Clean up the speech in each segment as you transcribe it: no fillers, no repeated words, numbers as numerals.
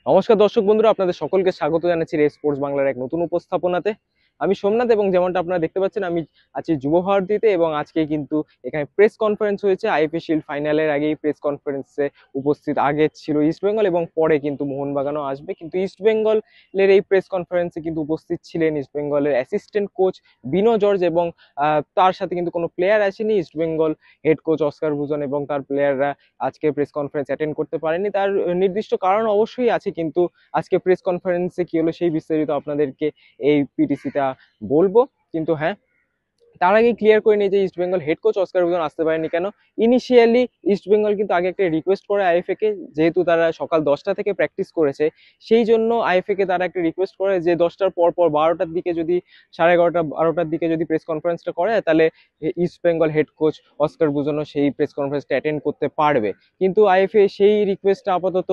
নমস্কার দর্শক বন্ধুরা, আপনাদের সকলকে স্বাগত জানাচ্ছি রেস স্পোর্টস বাংলার এক নতুন উপস্থাপনাতে। আমি সোমনাথ এবং যেমনটা আপনারা দেখতে পাচ্ছেন আমি আছি যুব ভারতীতে এবং আজকে কিন্তু এখানে প্রেস কনফারেন্স হয়েছে। আইএফএ শিল্ড ফাইনালের আগেই প্রেস কনফারেন্সে উপস্থিত আগে ছিল ইস্ট বেঙ্গল এবং পরে কিন্তু মোহনবাগানও আসবে, কিন্তু ইস্ট বেঙ্গলের এই প্রেস কনফারেন্সে কিন্তু উপস্থিত ছিলেন ইস্ট বেঙ্গলের অ্যাসিস্ট্যান্ট কোচ বিনো জর্জ এবং তার সাথে কিন্তু কোনো প্লেয়ার আসেনি। East Bengal head coach Oscar Bruzon এবং তার প্লেয়াররা আজকে প্রেস কনফারেন্স অ্যাটেন্ড করতে পারেনি। তার নির্দিষ্ট কারণ অবশ্যই আছে, কিন্তু আজকে প্রেস কনফারেন্সে কি হলো সেই বিস্তারিত আপনাদেরকে এই পিটিসিটা বলবো। কিন্তু হ্যাঁ, তার আগে ক্লিয়ার করে নিয়ে যে East Bengal head coach Oscar Bruzon আসতে পারেনি কেন। ইনিশিয়ালি ইস্ট বেঙ্গল কিন্তু আগে একটা রিকোয়েস্ট করে আইএফএ কে, যেহেতু তারা সকাল 10টা থেকে প্র্যাকটিস করেছে সেই জন্য আইএফএ কে তারা একটা রিকোয়েস্ট করে যে 10টার পর পর 12টার দিকে যদি 11:30 12টার দিকে যদি প্রেস কনফারেন্সটা করে তাহলে East Bengal head coach Oscar ভুজনও সেই প্রেস কনফারেন্সটা অ্যাটেন্ড করতে পারবে। কিন্তু আইএফএ সেই রিকোয়েস্টটা আপাতত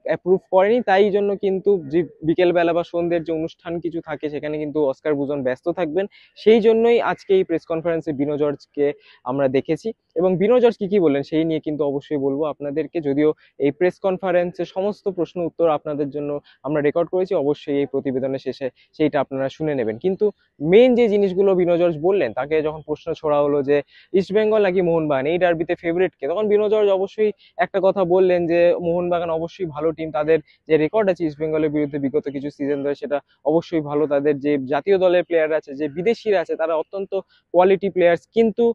অ্যাপ্রুভ করেনি, তাই জন্য কিন্তু যে বিকেলবেলা বা সন্ধ্যের যে অনুষ্ঠান কিছু থাকে সেখানে কিন্তু অস্কার ভুজন ব্যস্ত থাকবেন। সেই জন্যই আজকে এই প্রেস কনফারেন্সে বিনো জর্জকে আমরা দেখেছি এবং বিনো জর্জ কি কি বললেন সেই নিয়ে কিন্তু অবশ্যই বলবো আপনাদেরকে। যদিও এই প্রেস কনফারেন্সে সমস্ত প্রশ্ন উত্তর আপনাদের জন্য আমরা রেকর্ড করেছি, অবশ্যই এই প্রতিবেদনের শেষে সেইটা আপনারা শুনে নেবেন। কিন্তু মেন যে জিনিসগুলো বিনো জর্জ বললেন, তাকে যখন প্রশ্ন ছোড়া হলো যে ইস্ট বেঙ্গল নাকি মোহনবাগান এই ডার্বিতে ফেভারিট কে, তখন বিনো জর্জ অবশ্যই একটা কথা বললেন যে মোহনবাগান অবশ্যই ভালো টিম, তাদের যে রেকর্ড আছে ইস্ট বেঙ্গলের বিরুদ্ধে বিগত কিছু সিজন ধরে সেটা অবশ্যই ভালো। তাদের যে জাতীয় দলের প্লেয়ার আছে, যে বিদেশিরা আছে, তারা অত্যন্ত কোয়ালিটি প্লেয়ার্স। কিন্তু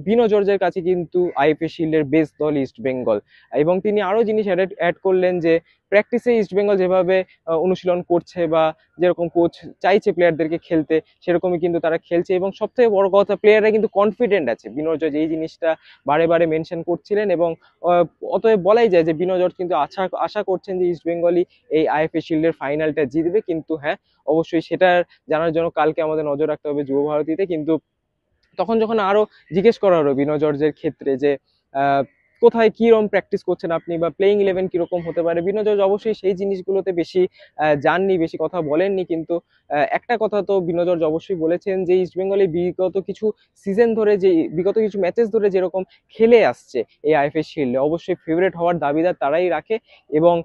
বিনো জর্জের কাছে কিন্তু আইএফএ শিল্ডের বেস দল ইস্ট বেঙ্গল। এবং তিনি আরো জিনিস অ্যাড করলেন যে প্র্যাকটিসে ইস্ট বেঙ্গল যেভাবে অনুশীলন করছে বা যেরকম কোচ চাইছে প্লেয়ারদেরকে খেলতে সেরকমই কিন্তু তারা খেলছে এবং সবথেকে বড় কথা প্লেয়াররা কিন্তু কনফিডেন্ট আছে। বিনো জর্জ এই জিনিসটা বারে বারে মেনশন করছিলেন এবং অতএব বলাই যায় যে বিনো জর্জ কিন্তু আশা করছেন যে ইস্ট বেঙ্গলই এই আইএফএ শিল্ডের ফাইনালটা জিতবে। কিন্তু হ্যাঁ, অবশ্যই সেটা জানার জন্য কালকে আমাদের নজর রাখতে হবে যুব ভারতীতে। কিন্তু তখন যখন আরো জিজ্ঞেস করা হলো বিনো জর্জের ক্ষেত্রে যে আহ, কোথায় কিরকম প্র্যাকটিস করছেন আপনি বা প্লেইং ইলেভেন কিরকম হতে পারে, বিনো জর্জ অবশ্যই সেই জিনিসগুলোতে বেশি জাননি, বেশি কথা বলেননি। কিন্তু একটা কথা তো বিনো জর্জ অবশ্যই বলেছেন যে ইস্ট বেঙ্গলে বিগত কিছু সিজন ধরে, যে বিগত কিছু ম্যাচেস ধরে যেরকম খেলে আসছে এই আইএফএ শিল্ডে, অবশ্যই ফেভারিট হওয়ার দাবিদার তারাই রাখে। এবং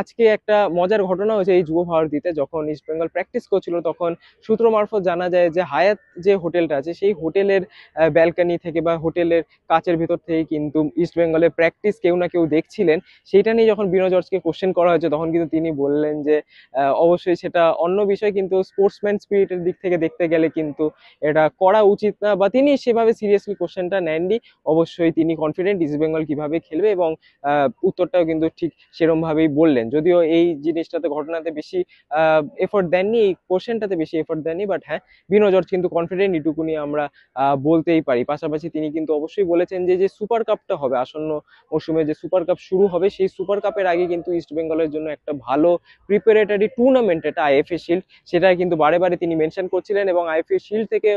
আজকে একটা মজার ঘটনা হয়েছে এই যুব ভারতীতে, যখন ইস্ট বেঙ্গল প্র্যাকটিস করছিল তখন সূত্র মারফত জানা যায় যে হায়াত যে হোটেলটা আছে সেই হোটেলের ব্যালকনি থেকে বা হোটেলের কাচের ভেতর থেকে কিন্তু ইস্ট বেঙ্গলের প্র্যাকটিস কেউ না কেউ দেখছিলেন। সেইটা নিয়ে যখন বিনো জর্জকে কোশ্চেন করা হয়েছে তখন কিন্তু তিনি বললেন যে অবশ্যই সেটা অন্য বিষয়, কিন্তু স্পোর্টসম্যান স্পিরিটের দিক থেকে দেখতে গেলে কিন্তু এটা করা উচিত না, বা তিনি সেভাবে সিরিয়াসলি কোশ্চেনটা নেননি। অবশ্যই তিনি কনফিডেন্ট ইস্ট বেঙ্গল কিভাবে খেলবে এবং উত্তরটাও কিন্তু ঠিক সেরকম ভাবেই বললেন। যদিও এই জিনিসটাতে ঘটনাতে বেশি এফোর্ট দেননি, এই কোশ্চেনটাতে বেশি এফোর্ট দেননি, বাট হ্যাঁ বিনো জর্জ কিন্তু কনফিডেন্ট এটুকুনি আমরা বলতেই পারি। পাশাপাশি তিনি কিন্তু অবশ্যই বলেছেন যে যে সুপার কাপটা হবে আসন্ন মৌসুমে, যে সুপার কাপ শুরু হবে সেই সুপার কাপের আগে কিন্তু ইস্ট বেঙ্গলের জন্য একটা ভালো প্রিপারেটরি টুর্নামেন্ট এটা আইএফএ শিল্ড, সেটা কিন্তু বারে বারে তিনি মেনশন করছিলেন। এবং আইএফএ শিল্ড থেকে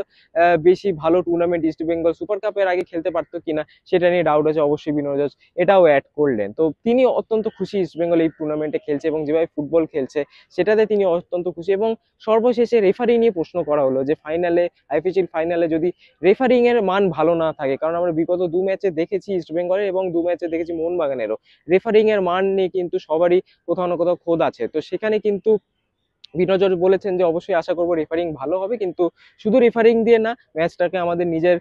বেশি ভালো টুর্নামেন্ট ইস্ট বেঙ্গল সুপার কাপের আগে খেলতে পারতো কিনা সেটা নিয়ে ডাউট আছে, অবশ্যই বিনো জর্জ এটাও অ্যাড করলেন। তো তিনি অত্যন্ত খুশি ইস্ট বেঙ্গল এই টুর্নামেন্টে খেলছে এবং যেভাবে ফুটবল খেলছে সেটাতে তিনি অত্যন্ত খুশি। এবং সর্বশেষে রেফারি নিয়ে প্রশ্ন করা হলো যে ফাইনালে, আইপিএল ফাইনালে যদি রেফারিং এর মান ভালো না থাকে, কারণ আমরা বিগত 2 ম্যাচে দেখেছি ইস্ট বেঙ্গলের এবং 2 ম্যাচে দেখেছি মোহনবাগানেরও রেফারিং এর মান নিয়ে কিন্তু সবারই কোথাও না কোথাও খোদ আছে। তো সেখানে কিন্তু বিনো জর্জ বলেছেন যে অবশ্যই আশা করবো রেফারিং ভালো হবে, কিন্তু শুধু রেফারিং দিয়ে না, ম্যাচটাকে আমাদের নিজের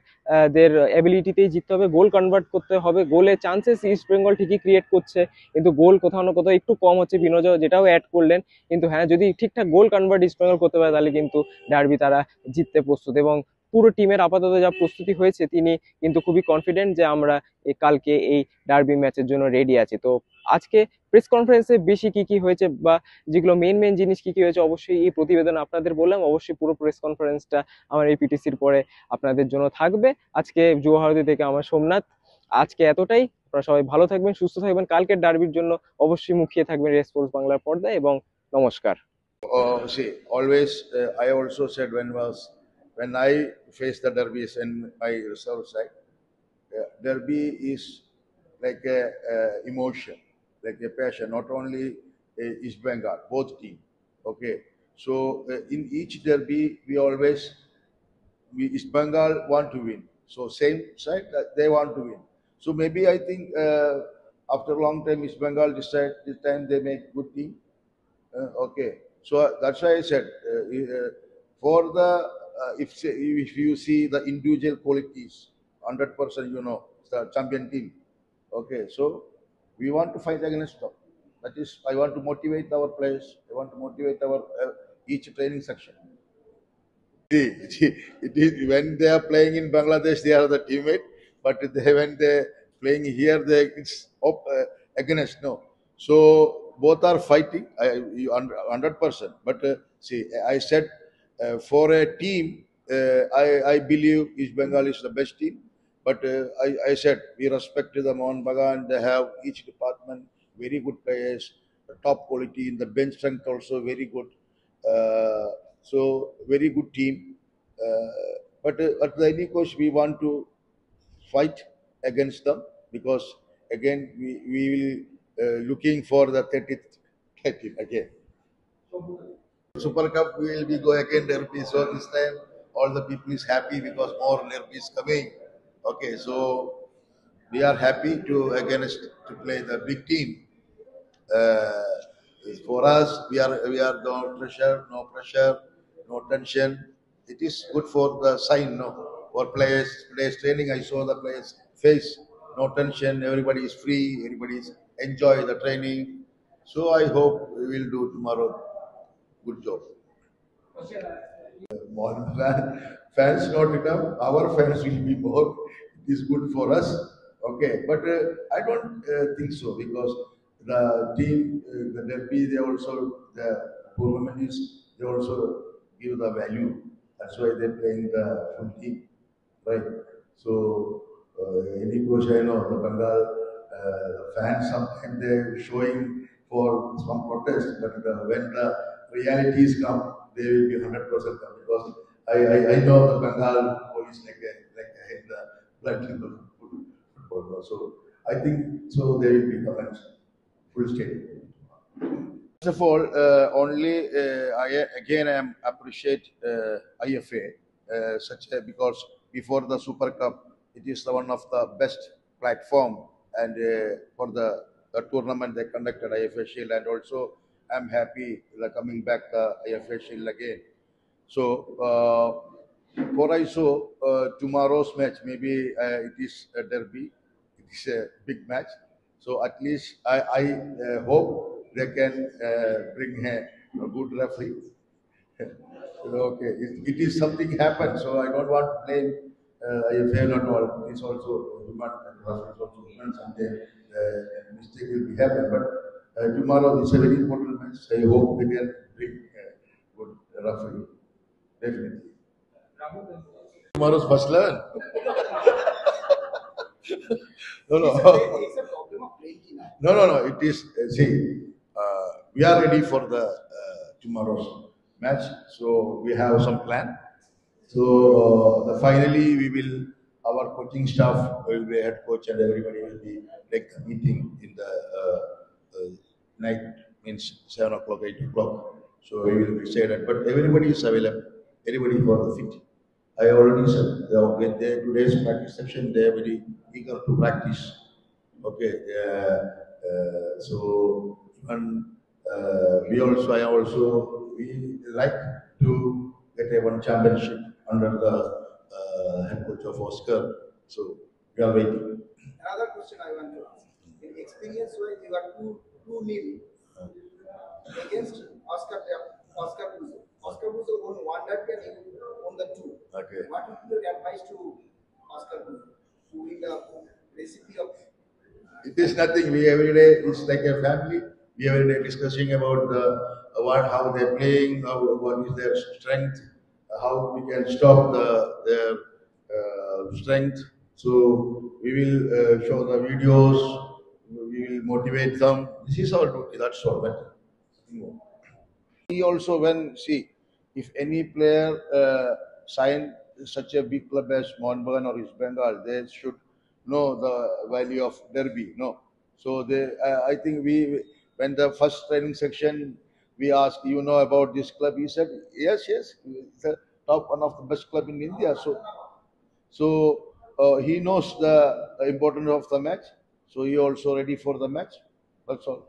দের অ্যাবিলিটিতেই জিততে হবে, গোল কনভার্ট করতে হবে। গোলের চান্সেস ইস্ট বেঙ্গল ঠিকই ক্রিয়েট করছে, কিন্তু গোল কোথাও না কোথাও একটু কম হচ্ছে, বিনো জর্জ যেটাও অ্যাড করলেন। কিন্তু হ্যাঁ, যদি ঠিকঠাক গোল কনভার্ট ইস্ট বেঙ্গল করতে পারে তাহলে কিন্তু ডার্বি তারা জিততে প্রস্তুত। এবং পুরো টিমের আপাতত যা প্রস্তুতি হয়েছে তিনি কিন্তু খুবই কনফিডেন্ট যে আমরা কালকে এই ডার্বি ম্যাচের জন্য রেডি আছি। তো আজকে প্রেস কনফারেন্সে বেশি কি কি হয়েছে বা যেগুলো মেন মেন জিনিস কি কি হয়েছে অবশ্যই এই প্রতিবেদন আপনাদের বললাম। অবশ্যই পুরো প্রেস কনফারেন্সটা আমার এই পিটিসির পরে আপনাদের জন্য থাকবে। আজকে যুব ভারতী থেকে আমার সোমনাথ, আজকে এতটাই। আপনারা সবাই ভালো থাকবেন, সুস্থ থাকবেন, কালকের ডার্বির জন্য অবশ্যই মুখিয়ে থাকবেন রেস স্পোর্টস বাংলার পর্দায়। এবং নমস্কার। See, always I also said when I face the derbies in my reserve side, derby is like a emotion, like a passion. Not only East Bengal, both team. Okay, so in each derby we East Bengal want to win. So same side they want to win. So maybe I think after a long time East Bengal decide this time they make good team Okay, so that's why I said for the if you see the individual qualities, 100%, the champion team. Okay, so we want to fight against them. That is, I want to motivate our players. I want to motivate our each training section. It is when they are playing in Bangladesh, they are the teammate, but when they playing here, it's against no. So both are fighting. 100%. But see, I said for a team, I believe East Bengal is the best team. But I said we respect the Mohun Bagan. They have each department very good players, top quality in the bench strength also very good. So very good team. But at the any cost, we want to fight against them because again we will looking for the 30th title again. Super Cup we will be go again derby. So this time all the people is happy because more derby is coming. Okay, so we are happy to against to play the big team. Uh, for us, we are no pressure, no tension. It is good for the sign, no, for players training. I saw the players face no tension. Everybody is free. Everybody is enjoy the training. So I hope we will do tomorrow. Good job. More fans not enough. Our fans will be more. It is good for us. Okay, but I don't think so because the team, the derby, they also the tournament is they also give the value. That's why they're playing the full team, right? So any coach I know, the Bengal fans sometimes they're showing for some protest, but when the realities come, they will be 100% come because I know the Bengal police like a in the blood in the football. So I think so they will be comments full stadium. First of all, only I again am appreciate IFA such a, because before the Super Cup, it is the one of the best platform and for the tournament they conducted IFA Shield, and also I'm happy the coming back IFA Shield again. So for I saw tomorrow's match, maybe it is a derby, it is a big match. So at least I hope they can bring a good referee. Okay, it is something happened, so I don't want to blame IFA not all. It is also human, and referee is also human. Sometimes mistake will be happen, but tomorrow is a very important match. I hope they can bring good referee. Definitely. Tomorrow's first 11. No, no. It's a problem of plenty now. No. It is, see, we are ready for the tomorrow's match. So we have some plan. So finally, we will, our coaching staff will be head coach and everybody will be like meeting in the night, means 7 o'clock, 8 o'clock. So we will say that, but everybody is available, everybody for the fit. I already said with the today's practice section, they are very eager to practice. Okay, so even I also we like to get a one championship under the head coach of Oscar. So we are waiting. Another question I want to ask. In experience wise, you are 2-0 against Oscar Buzo. Oscar Buzo won one derby and you won the two. Okay. What would be your advice to Oscar Buzo to win the recipe of? It is nothing. We every day it's like a family. We every day discussing about how they're playing, what is their strength, how we can stop their strength. So we will show the videos. We will motivate them. This is our duty. That's all. Nothing more. He also, when see, if any player sign such a big club as Mohun Bagan or East Bengal, they should know the value of derby. No, so I think when the first training section, we asked, you know about this club? He said, yes, it's the top one of the best club in India. So he knows the importance of the match. So he also ready for the match. That's all.